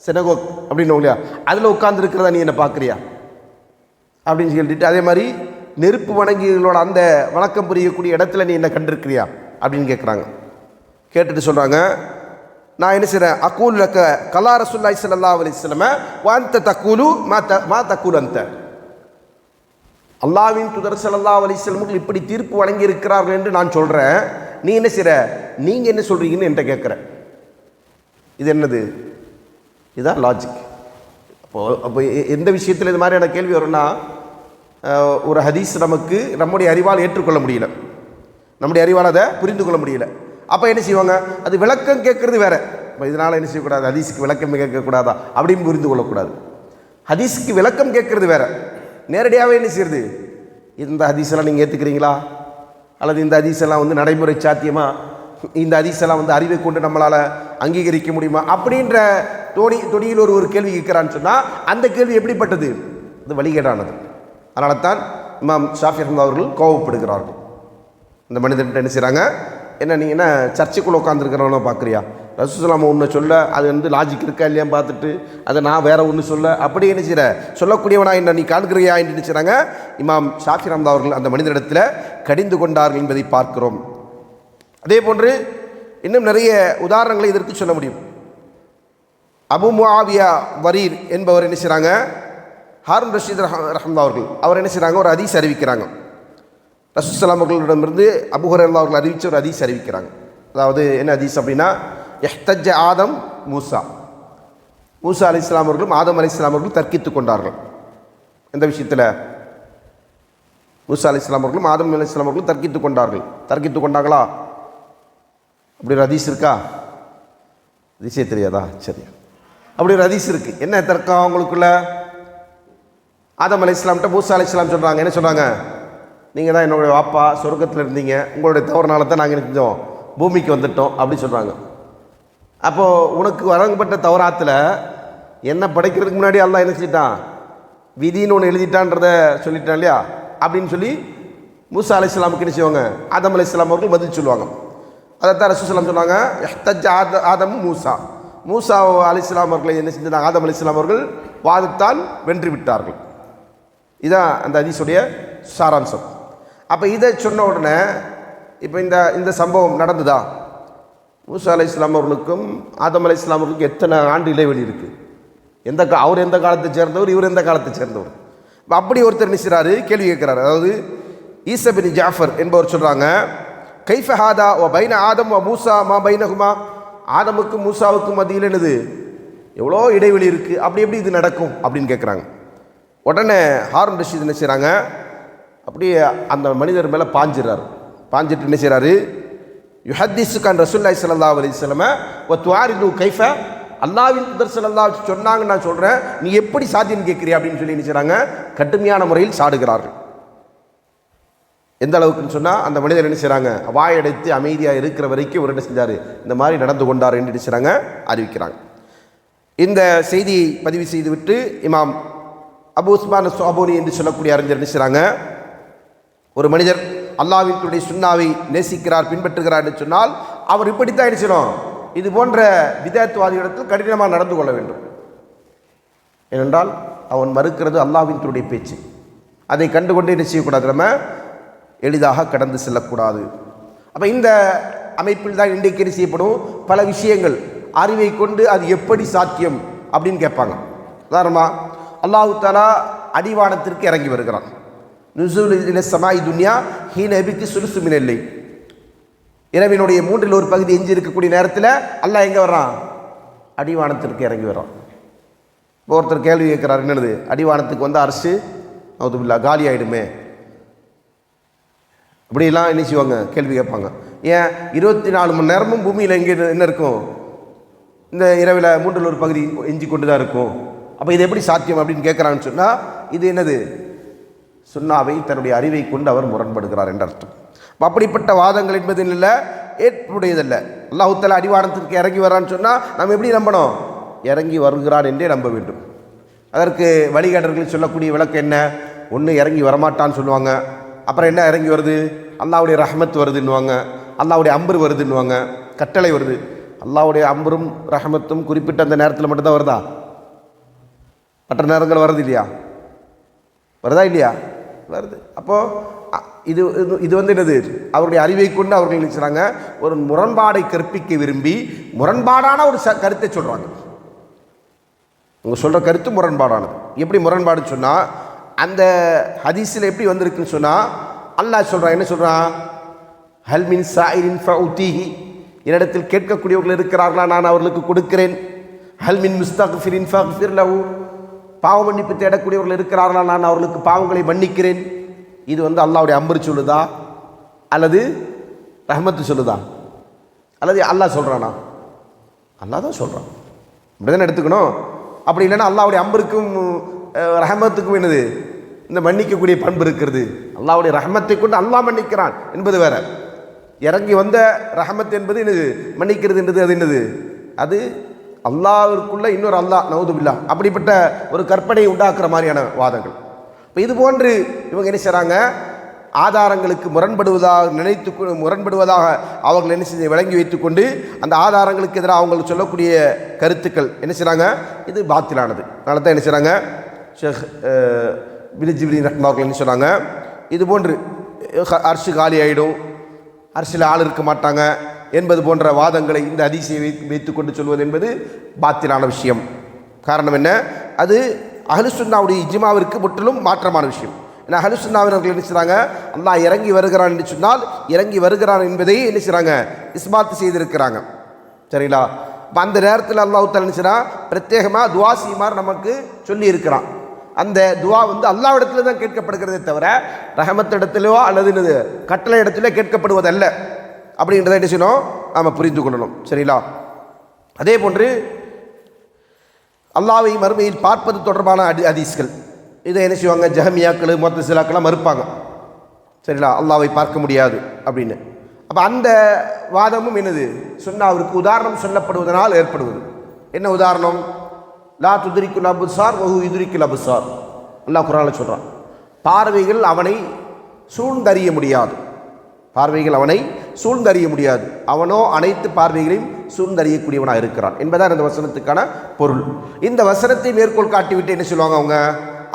சினகோக் அப்படின்னு இல்லையா, அதில் உட்கார்ந்துருக்கிறதா நீ என்ன பார்க்குறியா அப்படின்னு சொல்லிட்டு, அதே மாதிரி நெருப்பு வணங்கிகளோட அந்த வணக்கம் புரியக்கூடிய இடத்துல நீ என்ன கண்டிருக்கிறியா அப்படின்னு கேட்குறாங்க. கேட்டுட்டு சொல்கிறாங்க, நான் என்ன செய்கிறேன், அக்கூல் கலா ரசூலுல்லாஹி ஸல்லல்லாஹு அலைஹி வஸல்லம் வஅன்த தக்கூலு மா தக்கூல் அந்த. அல்லாஹ்வின் தூதர் ஸல்லல்லாஹு அலைஹி வஸல்லம் இப்படி தீர்ப்பு வழங்கி இருக்கிறார்கள் என்று நான் சொல்கிறேன், நீ என்ன செய்கிற, நீங்கள் என்ன சொல்கிறீங்கன்னு என்கிட்ட கேட்குற. இது என்னது? இதுதான் லாஜிக். அப்போ எந்த விஷயத்தில் இது மாதிரியான கேள்வி வரும்னா, ஒரு ஹதீஸ் நமக்கு நம்முடைய அறிவால் ஏற்றுக்கொள்ள முடியல, நம்முடைய அறிவால் அதை புரிந்து கொள்ள முடியல. அப்போ என்ன செய்வாங்க, அது விளக்கம் கேட்குறது வேறு. இப்போ இதனால் என்ன செய்யக்கூடாது, ஹதீஸுக்கு விளக்கம் கேட்கக்கூடாதா அப்படின்னு புரிந்து கொள்ளக்கூடாது. ஹதீஸுக்கு விளக்கம் கேட்குறது வேறு, நேரடியாகவே என்ன செய்யுது, இந்த ஹதீஸெல்லாம் நீங்கள் ஏற்றுக்கிறீங்களா, அல்லது இந்த ஹதீஸெல்லாம் நடைமுறை சாத்தியமா, இந்த ஹதீஸெல்லாம் அறிவை கொண்டு நம்மளால் அங்கீகரிக்க முடியுமா அப்படின்ற தொடியில் ஒரு கேள்வி கேட்குறான்னு சொன்னால் அந்த கேள்வி எப்படிப்பட்டது, அது வழிகேடானது. அதனால தான் இமாம் ஷாஃபி ரஹ்மத்துல்லாஹி அவர்கள் கோவப்படுகிறார்கள். இந்த மனிதர்கிட்ட என்ன செய்கிறாங்க, என்ன நீங்கள் என்ன சர்ச்சுக்குள்ளே உட்காந்துருக்கிறவன பார்க்குறியா, ரசூலுல்லாஹி ஸல்லல்லாஹு அலைஹி வஸல்லம் ஒன்று சொல்ல அது லாஜிக் இருக்கா இல்லையா பார்த்துட்டு அதை நான் வேற ஒன்று சொல்ல அப்படி என்ன செய்கிற சொல்லக்கூடியவனா என்ன நீ காண்கிறியா என்று நினைச்சாங்க. இமாம் ஷாஃபி ரஹ்மத்துல்லாஹி அவர்கள் அந்த மனிதனிடத்தில் கடிந்து கொண்டார்கள் என்பதை பார்க்கிறோம். அதே போன்று இன்னும் நிறைய உதாரணங்களை இதற்கு சொல்ல முடியும். அபு முஆவியா வரீர் என்பவர் என்ன செய்கிறாங்க, ஹாரூன் ரஷீத் ரஹ்மத்துல்லாஹி அவர் என்ன செய்கிறாங்க, ஒரு ஹதீஸ் அறிவிக்கிறாங்க. ரசூலுல்லாஹி ஸல்லல்லாஹு அலைஹி வஸல்லம் அவர்களிடமிருந்து அபூ ஹுரைரா அவர்கள் அறிவித்த ஒரு ஹதீஸ் அறிவிக்கிறாங்க. அதாவது என்ன ஹதீஸ் அப்படின்னா, இஹ்தஜ்ஜ ஆதம் மூசா அலைஹிஸ்ஸலாம் அவர்களும் ஆதம் அலைஹிஸ்ஸலாம் அவர்களும் தர்க்கித்து கொண்டார்கள். எந்த விஷயத்தில்? மூசா அலைஹிஸ்ஸலாம் அவர்களும் ஆதம் அலைஹிஸ்ஸலாம் அவர்களும் தர்க்கித்து கொண்டார்கள். தர்க்கித்து கொண்டாங்களா? அப்படி ஒரு ஹதீஸ் இருக்கா? ஹதீஸே தெரியாதா? சரி, அப்படி ஒரு ஹதீஸ் இருக்குது. என்ன தர்க்கம் அவங்களுக்குள்ள? ஆதம் அலைஹிஸ்ஸலாம்கிட்ட மூசா அலைஹிஸ்ஸலாம் சொல்கிறாங்க, என்ன சொல்கிறாங்க, நீங்கள் தான் என்னுடைய வாப்பா, சொர்க்கத்தில் இருந்தீங்க, உங்களுடைய தவறுனால தான் நாங்கள் செஞ்சோம் பூமிக்கு வந்துட்டோம் அப்படி சொல்கிறாங்க. அப்போது உனக்கு வழங்கப்பட்ட தௌராத்தில் என்ன படைக்கிறதுக்கு முன்னாடி அல்லாஹ் என்ன செஞ்சிட்டான், விதின்னு ஒன்று எழுதிட்டான்றதை சொல்லிட்டான் இல்லையா அப்படின்னு சொல்லி மூசா அலைஹிஸ்ஸலாமுக்கு என்ன செய்வாங்க, ஆதம் அலைஹிஸ்ஸலாம் அவர்கள் பதில் சொல்லுவாங்க. அதைத்தான் ரசூலுல்லாஹி ஸல்லல்லாஹு அலைஹி வஸல்லம் சொன்னாங்க, இஹ்தஜ்ஜ ஆதம் மூசா அலைஹிஸ்ஸலாம் அவர்களை என்ன செஞ்சாங்க, ஆதம் அலைஹிஸ்ஸலாம் அவர்கள் வாதத்தால் வென்று விட்டார்கள். இதுதான் அந்த ஹதீஸுடைய சாராம்சம். அப்போ இதை சொன்ன உடனே இப்போ இந்த சம்பவம் நடந்ததா? மூசா அலைஹிஸ்ஸலாம் அவர்களுக்கும் ஆதம் அலைஹிஸ்ஸலாம் அவர்களுக்கும் எத்தனை ஆண்டு இடைவெளி இருக்குது? அவர் எந்த காலத்தை சேர்ந்தவர், இவர் எந்த காலத்தை சேர்ந்தவர்? இப்போ அப்படி ஒருத்தர் நினைச்சாரு, கேள்வி கேட்குறாரு. அதாவது ஈசா பின் ஜாஃபர் என்பவர் சொல்கிறாங்க, கைஃப ஹாதா ஓ பைன ஆதம் ஓ மூசா மா பைனகுமா, ஆதமுக்கும் மூசாவுக்கும் மத்தியில் என்னது எவ்வளோ இடைவெளி இருக்குது, அப்படி எப்படி இது நடக்கும் அப்படின்னு கேட்குறாங்க. உடனே ஹாரூன் ரஷீத் என்ன செய்கிறாங்க, அப்படியே அந்த மனிதர் மேலே பாஞ்சிட்டு என்ன செய்கிறாரு, யுஹத்திஸுக்கான் ரசூலுல்லாஹி ஸல்லல்லாஹு அலைஹி வஸல்லம் வ துஆரிது கைஃப, அல்லாஹ்வின் தூதர் ஸல்லல்லாஹு அலைஹி வஸல்லம் சொன்னாங்க, நான் சொல்கிறேன், நீ எப்படி சாத்தியம் கேட்குறியா அப்படின்னு சொல்லி என்ன செய்கிறாங்க, கடுமையான முறையில் சாடுகிறார்கள். எந்த அளவுக்குன்னு சொன்னால் அந்த மனிதர் என்ன செய்கிறாங்க, வாயடைத்து அமைதியாக இருக்கிற வரைக்கும் ஒரு என்ன செஞ்சார், இந்த மாதிரி நடந்து கொண்டார் என்று என்ன செய்கிறாங்க, அறிவிக்கிறாங்க. இந்த செய்தியை பதிவு செய்துவிட்டு இமாம் அபு உஸ்மான் ஸாபூனி என்று சொல்லக்கூடிய அறிஞர் என்ன செய்கிறாங்க, ஒரு மனிதர் அல்லாஹ்வினுடைய சுன்னாவை நேசிக்கிறார், பின்பற்றுகிறார் என்று சொன்னால் அவர் இப்படித்தான் என்ன செய்யணும், இது போன்ற விதத்துவாதிகளிடத்தில் கடினமாக நடந்து கொள்ள வேண்டும். ஏனென்றால் அவன் மறுக்கிறது அல்லாஹ்வினுடைய பேச்சு. அதை கண்டுகொண்டு என்ன செய்யக்கூடாது, நம்ம எளிதாக கடந்து செல்லக்கூடாது. அப்போ இந்த அமைப்பில் தான் இன்றைக்கு என்ன செய்யப்படும், பல விஷயங்கள் அறிவை கொண்டு அது எப்படி சாத்தியம் அப்படின்னு கேட்பாங்க. உதாரணமாக அல்லாஹ் தஆலா அடிவானத்திற்கு இறங்கி வருகிறான். நுஸூல் இல ஸமாஇ துன்யா ஹீன யபிகி சுலுஸு மினல் லைல். இரவினுடைய மூன்றில் ஒரு பகுதி எஞ்சி இருக்கக்கூடிய நேரத்தில் அல்லாஹ் எங்கே வர்றான், அடிவானத்திற்கு இறங்கி வர்றான். இப்போ ஒருத்தர் கேள்வி கேட்குறாரு, என்னது அடிவானத்துக்கு வந்து அரிசி அவுதுபில்லா காலி ஆகிடுமே, இப்படிலாம் என்ன செய்வாங்க, கேள்வி கேட்பாங்க. ஏன் 24 மணி நேரமும் பூமியில் எங்கே என்ன இருக்கும், இந்த இரவில் மூன்றில் ஒரு பகுதி எஞ்சி கொண்டு தான் இருக்கும். அப்போ இது எப்படி சாத்தியம் அப்படின்னு கேட்குறான்னு சொன்னால் இது என்னது, சுன்னாவை தன்னுடைய அறிவை கொண்டு அவர் முரண்படுகிறார் என்ற அர்த்தம். அப்படிப்பட்ட வாதங்கள் என்பது இல்லை, ஏற்புடையதல்ல. அல்லாஹ் தஆலா அடிவானத்திற்கு இறங்கி வரான்னு சொன்னால் நம்ம எப்படி நம்பணும், இறங்கி வருகிறான் என்றே நம்ப வேண்டும். அதற்கு வழிகாட்டர்கள் சொல்லக்கூடிய விளக்கம் என்ன, ஒன்று இறங்கி வரமாட்டான்னு சொல்லுவாங்க, அப்புறம் என்ன இறங்கி வருது, அல்லாஹ்வுடைய ரஹ்மத் வருதுன்னுவாங்க, அல்லாஹ்வுடைய அம்பர் வருதுன்னுவாங்க, கட்டளை வருது. அல்லாஹ்வுடைய அம்பரும் ரஹமத்தும் குறிப்பிட்ட அந்த நேரத்தில் மட்டும்தான் வருதா, மற்ற நேரங்கள் வருது இல்லையா, வருதா இல்லையா, வருது. அப்போது இது இது வந்து என்னது, அவருடைய அறிவை கொண்டு அவர்கள் நினைச்சாங்க ஒரு முரண்பாடை கற்பிக்க விரும்பி முரண்பாடான ஒரு கருத்தை சொல்கிறாங்க. உங்கள் சொல்கிற கருத்து முரண்பாடானது. எப்படி முரண்பாடுன்னு சொன்னால், அந்த ஹதீஸில் எப்படி வந்திருக்குன்னு சொன்னால் அல்லாஹ் சொல்கிறான், என்ன சொல்கிறான், ஹல் மின் சாயிரின் ஃபஉதீஹி, என்னிடத்தில் கேட்கக்கூடியவர்கள் இருக்கிறார்களா, நான் அவர்களுக்கு கொடுக்கிறேன். ஹல் மின் முஸ்தக்ஃபிரின் ஃபக்ஃபிர் லஹு, பாவ மன்னிப்பு தேடக்கூடியவர்கள் இருக்கிறார்களா, நான் அவர்களுக்கு பாவங்களை மன்னிக்கிறேன். இது வந்து அல்லாஹ்வுடைய அம்பர் சொல்லுதா அல்லது ரஹ்மத்து சொல்லுதா, அல்லது அல்லாஹ் சொல்கிறானா, அல்லாஹ் தான் சொல்கிறான், இப்படி தானே எடுத்துக்கணும். அப்படி இல்லைன்னா அல்லாஹ்வுடைய அம்பருக்கும் ரஹமத்துக்கும் என்னது, இந்த மன்னிக்கக்கூடிய பண்பு இருக்கிறது. அல்லாஹ்வுடைய ரஹமத்தை கொண்டு அல்லாஹ் மன்னிக்கிறான் என்பது வேற, இறங்கி வந்த ரஹமத் என்பது என்னது, மன்னிக்கிறது என்றது அது என்னது, அது அல்லாஹ்விற்குள்ள இன்னொரு அல்லாஹ், நவுதுபில்லா, அப்படிப்பட்ட ஒரு கற்பனையை உண்டாக்குற மாதிரியான வாதங்கள். இப்போ இது போன்று இவங்க என்ன செய்கிறாங்க, ஆதாரங்களுக்கு முரண்படுவதாக அவர்கள் என்ன செய்ய விளங்கி வைத்துக்கொண்டு அந்த ஆதாரங்களுக்கு எதிராக அவங்களுக்கு சொல்லக்கூடிய கருத்துக்கள் என்ன செய்கிறாங்க, இது பாத்திலானது. அதனால தான் என்ன செய்கிறாங்க, ஷேக் பின் ஜிப்ரீல் ரஹ்மத்துல்லாஹி என்ன சொன்னாங்க, இது போன்று அர்ஷு காலி ஆகிடும், அர்ஷில் ஆள் இருக்க மாட்டாங்க என்பது போன்ற வாதங்களை இந்த ஹதீஸை வைத்துக்கொண்டு சொல்வது என்பது பாத்திலான விஷயம். காரணம் என்ன, அது அஹ்லுஸ் சுன்னாவுடைய இஜ்மாவிற்கு முற்றிலும் மாற்றமான விஷயம். ஏன்னா அஹ்லுஸ் சுன்னாவினர்கள் என்ன செய்கிறாங்க, அல்லாஹ் இறங்கி வருகிறான் என்று சொன்னால் இறங்கி வருகிறான் என்பதை என்ன செய்கிறாங்க, இஸ்பாத்து செய்திருக்கிறாங்க. சரிங்களா. இப்போ அந்த நேரத்தில் அல்லாஹ் தஆலா என்ன செய்கிறான், பிரத்யேகமாக துவா செய்யுமாறு நமக்கு சொல்லி இருக்கிறான். அந்த துவா வந்து அல்லாஹ் இடத்துல தான் கேட்கப்படுகிறதே தவிர ரஹமத் இடத்திலோ அல்லது கட்டளை இடத்துல கேட்கப்படுவதல்ல அப்படின்றத என்ன செய்யணும், நாம் புரிந்து கொள்ளணும். சரிங்களா. அதே போன்று அல்லாஹ்வை மறுமையில் பார்ப்பது தொடர்பான ஹதீஸ்கள், இதை என்ன செய்வாங்க, ஜஹமியாக்கள் முஅத்தஸிலாக்கெல்லாம் மறுப்பாங்க. சரிங்களா, அல்லாஹ்வை பார்க்க முடியாது அப்படின்னு. அப்போ அந்த வாதமும் என்னது, சுன்னாவிற்கு உதாரணம் சொல்லப்படுவதனால் ஏற்படுவது. என்ன உதாரணம், லா துத்ரிக்குல் அப்சார் வஹு யுத்ரிக்குல் அப்சார், அல்லாஹ் குர்ஆனில் சொல்கிறான், பார்வைகள் அவனை சூழ்ந்தறிய முடியாது, பார்வைகள் அவனை சூழ்ந்தறிய முடியாது, அவனோ அனைத்து பார்வைகளையும் சூழ்ந்தறியக்கூடியவனாக இருக்கிறான் என்பதான் இந்த வசனத்துக்கான பொருள். இந்த வசனத்தை மேற்கோள் காட்டிவிட்டு என்ன சொல்லுவாங்க அவங்க,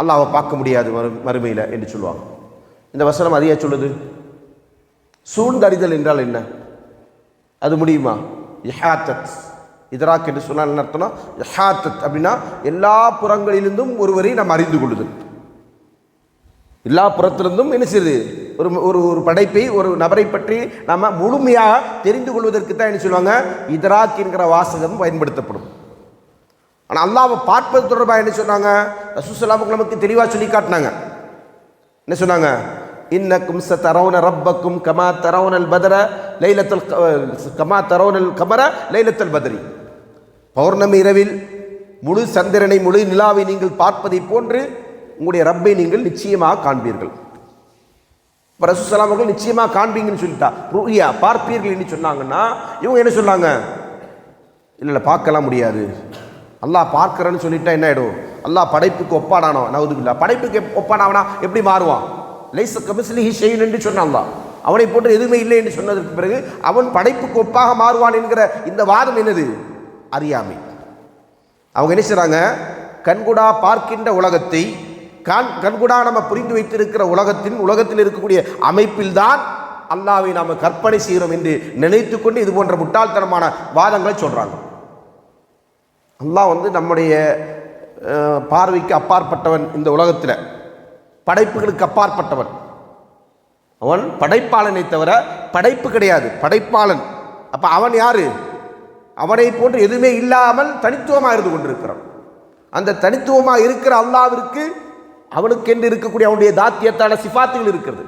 அல்லாஹ்வை பார்க்க முடியாது மறுமையில் என்று சொல்லுவாங்க. இந்த வசனம் அதிக சொல்லுது. சூழ்ந்தறிதல் என்றால் என்ன, அது முடியுமா, இஹாத்தத், இதராக் என்று சொன்னால் என்ன அர்த்தம்னா, இஹாத்தத் அப்படின்னா எல்லா புறங்களிலிருந்தும் ஒருவரை நாம் அறிந்து கொள்ளுதல். எல்லா புறத்திலிருந்தும் என்ன செய்யுது, ஒரு ஒரு படைப்பை ஒரு நபரை பற்றி நாம் முழுமையாக தெரிந்து கொள்வதற்கு தான் என்ன சொல்லுவாங்க, இதராக் என்கிற வாசகம் பயன்படுத்தப்படும். ஆனால் அல்லாஹ்வை பார்ப்பது தொடர்பாக என்ன சொன்னாங்க, ரசூலுல்லாஹி ஸல்லல்லாஹு அலைஹி வஸல்லம் நமக்கு தெளிவாக சொல்லி காட்டினாங்க. என்ன சொன்னாங்க, இன்னக்கும் சதரவுன ரப்பக்கும் கமா தரவுனல் பத்ர லைலத்துல் கமா தரவுனல் கமர லைலத்துல் பத்ரி, பௌர்ணமி இரவில் முழு சந்திரனை முழு நிலாவை நீங்கள் பார்ப்பதை போன்று உங்களுடைய ரப்பை நீங்கள் நிச்சயமாக காண்பீர்கள். இப்போ ரசூலுல்லாஹி அவர்கள் நிச்சயமாக காண்பீங்கன்னு சொல்லிட்டா, ருயா பார்ப்பீர்கள் என்று சொன்னாங்கன்னா இவங்க என்ன சொன்னாங்க? இல்லை பார்க்கலாம் முடியாது, அல்லாஹ் பார்க்கிறேன்னு சொல்லிட்டா என்ன ஆகிடும்? அல்லாஹ் படைப்புக்கு ஒப்பாடானோ, நவுதுபில்லா, படைப்புக்கு ஒப்பாடாவனா எப்படி மாறுவான்? லைஸ கமிஸ்லிஹி ஷைஉன் என்று சொன்னான் அல்லாஹ். அவனை போன்று எதுவுமே இல்லை என்று சொன்னதற்கு பிறகு அவன் படைப்புக்கு ஒப்பாக மாறுவான் என்கிற இந்த வாதம் என்னது? அறியாமை. அவங்க என்ன செய்றாங்க? கண்கூடா பார்க்கின்ற உலகத்தை, கண்கூடா நம்ம புரிந்து வைத்திருக்கிற உலகத்தில் இருக்கக்கூடிய அமைப்பில்தான் அல்லாஹ்வை நாம் கற்பனை செய்கிறோம் என்று நினைத்து கொண்டு இது போன்ற முட்டாள்தனமான வாதங்களை சொல்றாங்க. அல்லாஹ் வந்து நம்முடைய பார்வைக்கு அப்பாற்பட்டவன், இந்த உலகத்தில் படைப்புகளுக்கு அப்பாற்பட்டவன். அவன் படைப்பாளனை தவிர படைப்பு கிடையாது, படைப்பாளன். அப்ப அவன் யாரு? அவனை போன்று எதுவுமே இல்லாமல் தனித்துவமாக இருந்து கொண்டிருக்கிறான். அந்த தனித்துவமாக இருக்கிற அல்லாஹ்விற்கு அவனுக்கென்று இருக்கக்கூடிய அவனுடைய தாத்தியத்தான சிஃபாத்துகள் இருக்கிறது.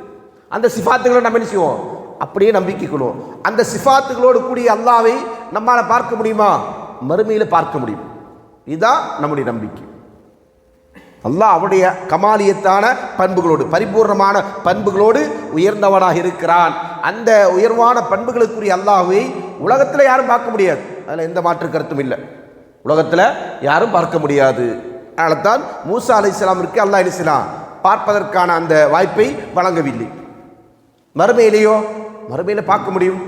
அந்த சிஃபாத்துகளை நம்ம என்ன செய்வோம்? அப்படியே நம்பிக்கை கொள்வோம். அந்த சிஃபாத்துகளோடு கூடிய அல்லாஹ்வை நம்மால் பார்க்க முடியுமா? மறுமையில் பார்க்க முடியும். இதுதான் நம்முடைய நம்பிக்கை. அல்லாஹ் அவனுடைய கமாலியத்தான பண்புகளோடு, பரிபூர்ணமான பண்புகளோடு உயர்ந்தவனாக இருக்கிறான். அந்த உயர்வான பண்புகளுக்குரிய அல்லாஹ்வை உலகத்தில் யாரும் பார்க்க முடியாது. அதில் எந்த மாற்று கருத்தும் இல்லை. உலகத்தில் யாரும் பார்க்க முடியாது. அதனால தான் மூசா அலைஹிஸ்ஸலாமிற்கு அல்லாஹ் என்ன செய்யலாம்? பார்ப்பதற்கான அந்த வாய்ப்பை வழங்கவில்லை. மறுமையிலேயோ? மறுமையில் பார்க்க முடியும்.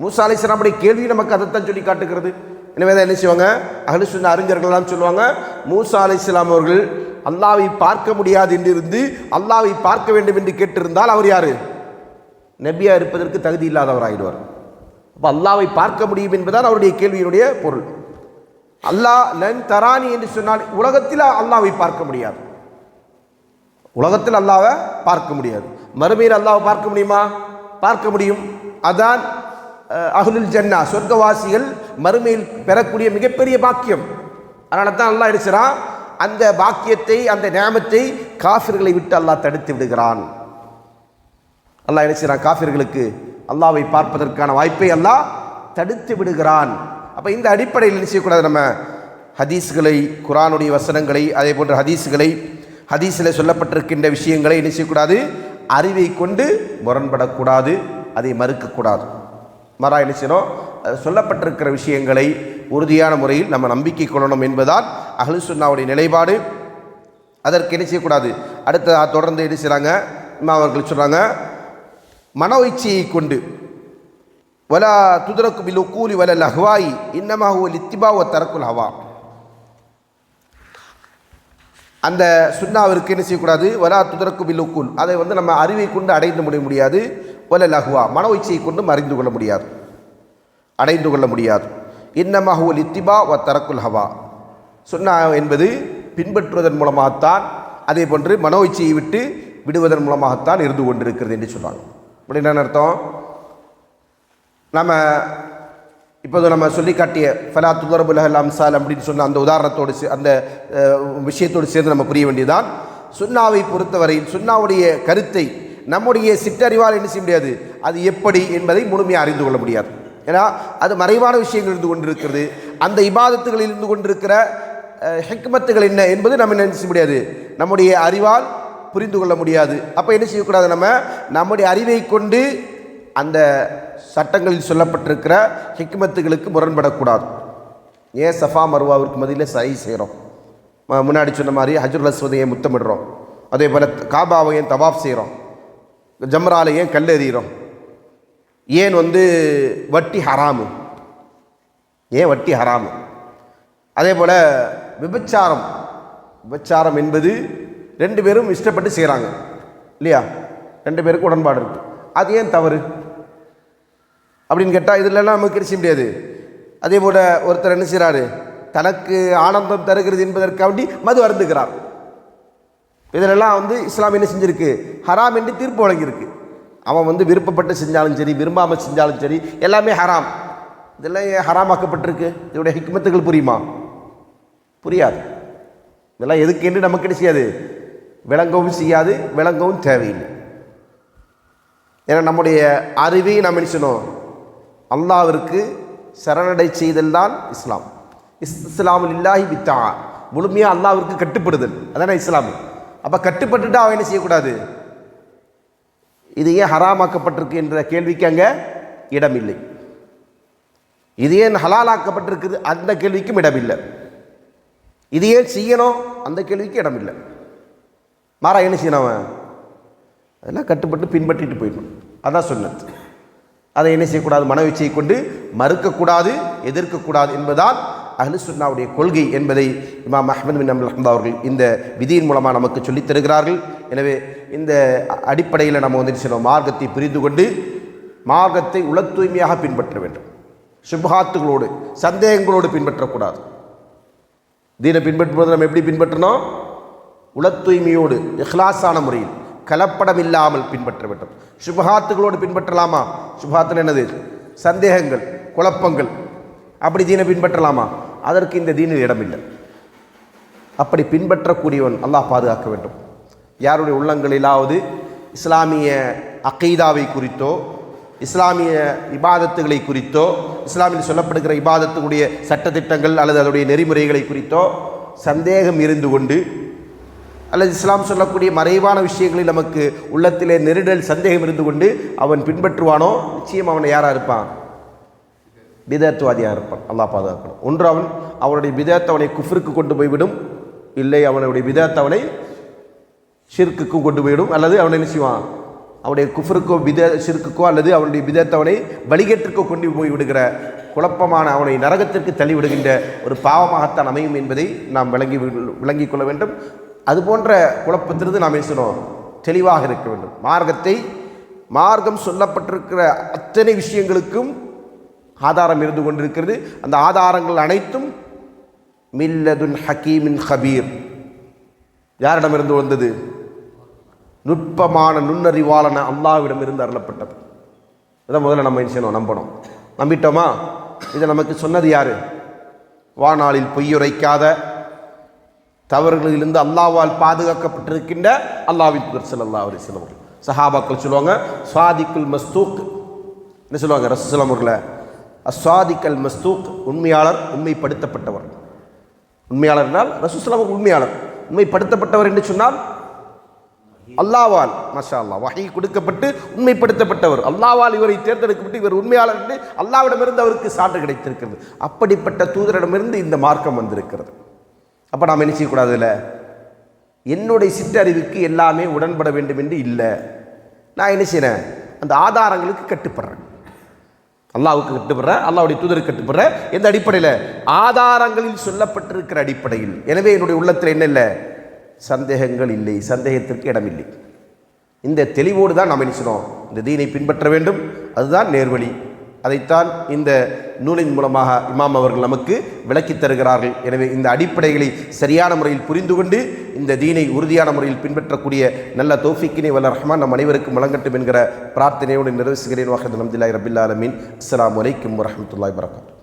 மூசா அலைஹிஸ்ஸலாமுடைய கேள்வி நமக்கு அதைத்தான் சொல்லி காட்டுகிறது. எனவே தான் என்ன செய்வாங்க? அஹ்லு சுன்னா அறிஞர்கள்லாம் சொல்லுவாங்க, மூசா அலைஹிஸ்ஸலாம் அவர்கள் அல்லாஹ்வை பார்க்க முடியாது என்றிருந்து அல்லாஹ்வை பார்க்க வேண்டும் என்று கேட்டிருந்தால் அவர் யாரு? நபியா இருப்பதற்கு தகுதி இல்லாதவர் ஆயிடுவார். அப்போ அல்லாஹ்வை பார்க்க முடியும் என்பதுதான் அவருடைய கேள்வியினுடைய பொருள். அல்லாஹ் லன் தரானி என்று சொன்னால் உலகத்தில் அல்லாஹ்வை பார்க்க முடியாது. உலகத்தில் அல்லாஹ்வை பார்க்க முடியாது. மறுமையில் அல்லாஹ்வை பார்க்க முடியுமா? பார்க்க முடியும். அதான் அஹ்லுல் ஜன்னா, சொர்க்கவாசிகள் மறுமையில் பெறக்கூடிய மிகப்பெரிய பாக்கியம். அதனால தான் அல்லாஹ் எடுக்கிறான், அந்த பாக்கியத்தை, அந்த நியாமத்தை காஃபிர்களை விட்டு அல்லாஹ் தடுத்து விடுகிறான். அல்லாஹ் எடுக்கிறான், காஃபிர்களுக்கு அல்லாஹ்வை பார்ப்பதற்கான வாய்ப்பை அல்லாஹ் தடுத்து விடுகிறான். அப்போ இந்த அடிப்படையில் என்ன செய்யக்கூடாது? நம்ம ஹதீஸ்களை, குர்ஆனுடைய வசனங்களை, அதே போன்ற ஹதீஸ்களை, ஹதீஸில் சொல்லப்பட்டிருக்கின்ற விஷயங்களை என்ன செய்யக்கூடாது? அறிவை கொண்டு முரண்படக்கூடாது, அதை மறுக்கக்கூடாது. மாறா என்ன செய்யணும்? சொல்லப்பட்டிருக்கிற விஷயங்களை உறுதியான முறையில் நம்ம நம்பிக்கை கொள்ளணும் என்பதால் அஹ்லு சுன்னாவுடைய நிலைப்பாடு. அதற்கு என்ன செய்யக்கூடாது? அடுத்த தொடர்ந்து என்ன செய்கிறாங்க? அவர்கள் சொல்கிறாங்க, மனோ இச்சையை கொண்டு வலா துதரக்கு பில் உக்கூலி வலல் அஹ்வாயி இன்னமா ஹுவ லித்திபா வ தரக்குல் ஹவா. அந்த சுன்னாவிற்கு என்ன செய்யக்கூடாது? வலா துதரக்கு பில் உக்கூல், அதை வந்து நம்ம அறிவை கொண்டு அடைந்து முடியாது. வலல் அஹ்வா, மனோ இச்சையை கொண்டும் அறிந்து கொள்ள முடியாது, அடைந்து கொள்ள முடியாது. இன்னமா ஹுவ லித்திபா வ தரக்குல் ஹவா. சுன்னா என்பது பின்பற்றுவதன் மூலமாகத்தான், அதே போன்று மனோ இச்சையை விட்டு விடுவதன் மூலமாகத்தான் இருந்து கொண்டிருக்கிறது என்று சொல்கிறாங்க. அப்படி என்ன அர்த்தம்? நம்ம இப்போது நம்ம சொல்லி காட்டிய ஃபலா துதரபுல் அம்சால் அப்படின்னு சொன்ன அந்த உதாரணத்தோடு, அந்த விஷயத்தோடு சேர்ந்து நம்ம புரிய வேண்டியதான், சுன்னாவை பொறுத்தவரையில் சுன்னாவுடைய கருத்தை நம்முடைய சிற்றறிவால் என்ன செய்ய முடியாது, அது எப்படி என்பதை முழுமையாக அறிந்து கொள்ள முடியாது. ஏன்னா அது மறைவான விஷயங்கள் இருந்து கொண்டிருக்கிறது. அந்த இபாதத்துகளில் இருந்து கொண்டிருக்கிற ஹிக்மத்துகள் என்ன என்பது நம்ம என்ன செய்ய முடியாது, நம்முடைய அறிவால் புரிந்து கொள்ள முடியாது. அப்போ என்ன செய்யக்கூடாது? நம்ம நம்முடைய அறிவை கொண்டு அந்த சட்டங்களில் சொல்லப்பட்டிருக்கிற ஹிக்மத்துகளுக்கு முரண்படக்கூடாது. ஏன் சஃபா மர்வாவிற்கு மதியில் சை செய்கிறோம்? முன்னாடி சொன்ன மாதிரி ஹஜ்ருல் அஸ்வதை ஏன் முத்தமிடுறோம்? அதே போல் காபாவை ஏன் தவாஃப் செய்கிறோம்? ஜம்ரால ஏன் கல் எறிகிறோம்? ஏன் வந்து வட்டி ஹராமு? ஏன் வட்டி ஹராமு? அதே போல் விபச்சாரம் என்பது ரெண்டு பேரும் இஷ்டப்பட்டு செய்கிறாங்க இல்லையா? ரெண்டு பேருக்கு உடன்பாடு இருக்குது. அது ஏன் தவறு அப்படின்னு கேட்டால் இதிலெல்லாம் நமக்கு செய்ய முடியாது. அதே போல் ஒருத்தர் என்ன செய்கிறாரு? தனக்கு ஆனந்தம் தருகிறது என்பதற்காண்டி மது அருந்துகிறார். இதிலெல்லாம் வந்து இஸ்லாம் என்ன செஞ்சுருக்கு? ஹராம் என்று தீர்ப்பு வழங்கியிருக்கு. அவன் வந்து விருப்பப்பட்டு செஞ்சாலும் சரி, விரும்பாமல் செஞ்சாலும் சரி, எல்லாமே ஹராம். இதெல்லாம் ஏன் ஹராமாக்கப்பட்டிருக்கு? இதோடைய ஹிக்மத்துகள் புரியுமா? புரியாது. இதெல்லாம் எதுக்கு என்று நமக்கு என்ன செய்யாது? விளங்கவும் செய்யாது, விளங்கவும் தேவையில்லை. ஏன்னா நம்முடைய அறிவை நாம் என்ன செய்யணும்? அல்லாஹ்விற்கு சரணடை செய்தல் தான் இஸ்லாம். இஸ்லாமுல் இல்லாஹி பித்தா, முழுமையாக அல்லாஹ்விற்கு கட்டுப்படுதல், அதான இஸ்லாம். அப்போ கட்டுப்பட்டுட்டு அவன் என்ன செய்யக்கூடாது? இது ஏன் ஹராமாக்கப்பட்டிருக்கு என்ற கேள்விக்கு அங்கே இடமில்லை. இது ஏன் ஹலாலாக்கப்பட்டிருக்குது அந்த கேள்விக்கும் இடமில்லை. இது ஏன் செய்யணும் அந்த கேள்விக்கு இடமில்லை. மாறா என்ன செய்யணும்? அவன் அதெல்லாம் கட்டுப்பட்டு பின்பற்றிட்டு போயிடணும். அதான் சொன்னது. அதை என்ன செய்யக்கூடாது? மனவீச்சையை கொண்டு மறுக்கக்கூடாது, எதிர்க்கக்கூடாது என்பதால் அஹ்லு சுன்னாவுடைய கொள்கை என்பதை இமாம் அஹ்மத் பின் ஹம்பல் அவர்கள் இந்த விதியின் மூலமாக நமக்கு சொல்லித் தருகிறார்கள். எனவே இந்த அடிப்படையில் நம்ம வந்து சில மார்க்கத்தை புரிந்து கொண்டு மார்க்கத்தை உள தூய்மையாக பின்பற்ற வேண்டும். சுப்ஹாத்துகளோடு சந்தேகங்களோடு பின்பற்றக்கூடாது. தீனை பின்பற்றும்போது நம்ம எப்படி பின்பற்றணும்? உள தூய்மையோடு இஹ்லாஸான முறையில் கலப்படம் இல்லாமல் பின்பற்ற வேண்டும். சுப்ஹாத்துகளோடு பின்பற்றலாமா? சுப்ஹாத்துன்னு என்னது? சந்தேகங்கள், குழப்பங்கள். அப்படி தீனை பின்பற்றலாமா? அதற்கு இந்த தீனில் இடமில்லை. அப்படி பின்பற்றக்கூடியவன் அல்லாஹ் பாதுகாக்க வேண்டும். யாருடைய உள்ளங்களிலாவது இஸ்லாமிய அகீதாவை குறித்தோ இஸ்லாமிய இபாதத்துகளை குறித்தோ இஸ்லாமில் சொல்லப்படுகிற இபாதத்துடைய சட்டத்திட்டங்கள் அல்லது அதனுடைய நெறிமுறைகளை குறித்தோ சந்தேகம் இருந்து கொண்டு அல்லது இஸ்லாம் சொல்லக்கூடிய மறைவான விஷயங்களில் நமக்கு உள்ளத்திலே நெருடல் சந்தேகம் இருந்து கொண்டு அவன் பின்பற்றுவானோ நிச்சயம் அவனை யாராக இருப்பான்? பிதஅத்வாதியாக இருப்பான். அல்லாஹ் பாதுகாக்கணும். ஒன்று அவனுடைய பிதஅத் அவனை குஃப்ருக்கு கொண்டு போய்விடும், இல்லை அவனுடைய பிதஅத் அவனை ஷிர்க்குக்கும் கொண்டு போய்விடும், அல்லது அவனை என்ன செய்வான்? அவனுடைய குஃப்ருக்கோ ஷிர்க்குக்கோ அல்லது அவனுடைய பிதஅத் அவனை வழிகேட்டிற்கோ கொண்டு போய் விடுகிற குழப்பமான அவனை நரகத்திற்கு தள்ளிவிடுகின்ற ஒரு பாவமாகத்தான் அமையும் என்பதை நாம் விளங்கிக் கொள்ள வேண்டும். அதுபோன்ற குழப்பத்திலிருந்து நாம் பேசணும், தெளிவாக இருக்க வேண்டும். மார்க்கம் சொல்லப்பட்டிருக்கிற அத்தனை விஷயங்களுக்கும் ஆதாரம் இருந்து கொண்டிருக்கிறது. அந்த ஆதாரங்கள் அனைத்தும் மில்லதுன் ஹக்கீமின் ஹபீர், யாரிடமிருந்து வந்தது? நுட்பமான நுண்ணறிவாளன அல்லாஹ்விடம் இருந்து அருளப்பட்டது. இதை முதல்ல நம்ம என்ன செய்யணும்? நம்பணும். நம்பிட்டோமா? இதை நமக்கு சொன்னது யாரு? வானாளில் பொய்யுரைக்காத தவறுகளிலிருந்து அல்லாஹ்வால் பாதுகாக்கப்பட்டிருக்கின்ற அல்லாஹ்வின் தூதர் ஸல்லல்லாஹு அலைஹி வஸல்லம். சஹாபாக்கள் சொல்லுவாங்க ஸ்வாதிக்குல் மஸ்தூக். என்ன சொல்லுவாங்க ரசூலுல்லாஹி அவர்கள? அஸ்வாதிக்கல் மஸ்தூக், உண்மையாளர், உண்மைப்படுத்தப்பட்டவர். உண்மையாளர் என்றால் ரசூலுல்லாஹி உண்மையாளர். உண்மைப்படுத்தப்பட்டவர் என்று சொன்னால் அல்லாஹ்வால் மாஷா அல்லாஹ் வஹீ கொடுக்கப்பட்டு உண்மைப்படுத்தப்பட்டவர். அல்லாஹ்வால் இவரை தேர்ந்தெடுக்கப்பட்டு இவர் உண்மையாளர் என்று அல்லாஹ்விடமிருந்து அவருக்கு சான்று கிடைத்திருக்கிறது. அப்படிப்பட்ட தூதரிடமிருந்து இந்த மார்க்கம் வந்திருக்கிறது. அப்போ நாம் என்ன செய்யக்கூடாது? இல்லை என்னுடைய சிற்றறிவுக்கு எல்லாமே உடன்பட வேண்டும் என்று இல்லை. நான் என்ன செய்கிறேன்? அந்த ஆதாரங்களுக்கு கட்டுப்படுறேன். அல்லாஹ்வுக்கு கட்டுப்படுறேன், அல்லாஹ்வுடைய தூதருக்கு கட்டுப்படுறேன். எந்த அடிப்படையில்? ஆதாரங்களில் சொல்லப்பட்டிருக்கிற அடிப்படையில். எனவே என்னுடைய உள்ளத்தில் என்ன இல்லை? சந்தேகங்கள் இல்லை, சந்தேகத்திற்கு இடமில்லை. இந்த தெளிவோடு தான் நாம் என்ன செய்யணும்? இந்த தீனை பின்பற்ற வேண்டும். அதுதான் நேர்வழி. அதைத்தான் இந்த நூலின் மூலமாக இமாம் அவர்கள் நமக்கு விளக்கித் தருகிறார்கள். எனவே இந்த அடிப்படைகளை சரியான முறையில் புரிந்து கொண்டு இந்த தீனை உறுதியான முறையில் பின்பற்றக்கூடிய நல்ல தௌஃபீக்கினை வல்ல ரஹ்மான் நம் அனைவருக்கும் வழங்கட்டும் என்கிற பிரார்த்தனையோடு நிறைவு செய்கிறேன். வாஹிது அல்ஹம்துலில்லாஹி ரப்பில் ஆலமீன். அஸ்ஸலாமு அலைக்கும் வரஹ்மத்துல்லாஹி வபரகாத்துஹு.